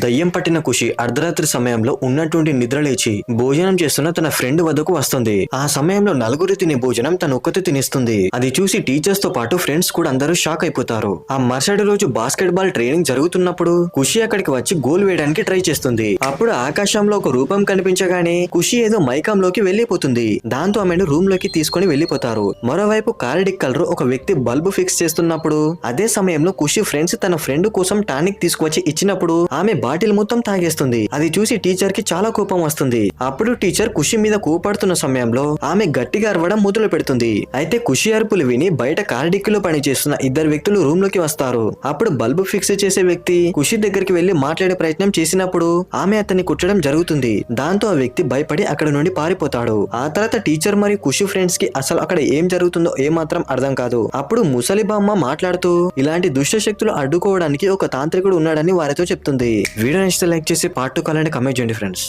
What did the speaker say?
దయ్యం పట్టిన ఖుషి అర్ధరాత్రి సమయంలో ఉన్నటువంటి నిద్రలేచి భోజనం చేస్తున్న తన ఫ్రెండ్ వద్దకు వస్తుంది. ఆ సమయంలో నలుగురు తినే భోజనం తను ఒక్కతే తినేస్తుంది. అది చూసి టీచర్స్ తో పాటు ఫ్రెండ్స్ కూడా అందరూ షాక్ అయిపోతారు. ఆ మరుసటి రోజు బాస్కెట్ బాల్ ట్రైనింగ్ జరుగుతున్నప్పుడు ఖుషి అక్కడికి వచ్చి గోల్ వేయడానికి ట్రై చేస్తుంది. అప్పుడు ఆకాశంలో ఒక రూపం కనిపించగానే ఖుషి ఏదో మైకంలోకి వెళ్లిపోతుంది. దాంతో ఆమెను రూమ్ లోకి తీసుకుని వెళ్లిపోతారు. మరోవైపు కారిడిక్కలరు ఒక వ్యక్తి బల్బు ఫిక్స్ చేస్తున్నప్పుడు అదే సమయంలో ఖుషి ఫ్రెండ్స్ తన ఫ్రెండ్ కోసం టానిక్ తీసుకువచ్చి ఇచ్చినప్పుడు ఆమె బాటిల్ మొత్తం తాగేస్తుంది. అది చూసి టీచర్ కి చాలా కోపం వస్తుంది. అప్పుడు టీచర్ ఖుషి మీద కోపడుతున్న సమయంలో ఆమె గట్టిగా అరవడం మొదలు పెడుతుంది. అయితే ఖుషి అరుపులు విని బయట కారిడిక్కులో పనిచేస్తున్న ఇద్దరు వ్యక్తులు రూమ్ లోకి వస్తారు. అప్పుడు బల్బు ఫిక్స్ చేసే వ్యక్తి ఖుషి దగ్గరికి వెళ్లి మాట్లాడే ప్రయత్నం చేసినప్పుడు ఆమె అతన్ని కుట్టడం జరుగుతుంది. దాంతో ఆ వ్యక్తి భయపడి అక్కడ నుండి పారిపోతాడు. ఆ తర్వాత టీచర్ మరియు ఖుషి ఫ్రెండ్స్ కి అసలు అక్కడ ఏం జరుగుతుందో ఏమాత్రం అర్థం కాదు. అప్పుడు ముసలి బామ్మ మాట్లాడుతూ ఇలాంటి దుష్ట శక్తులు అడ్డుకోవడానికి ఒక తాంత్రికుడు ఉన్నాడని వారితో చెప్తుంది. వీడియో నచ్చితే లైక్ చేసి పార్ట్ 2 కావాలంటే కమెంట్ చేయండి ఫ్రెండ్స్.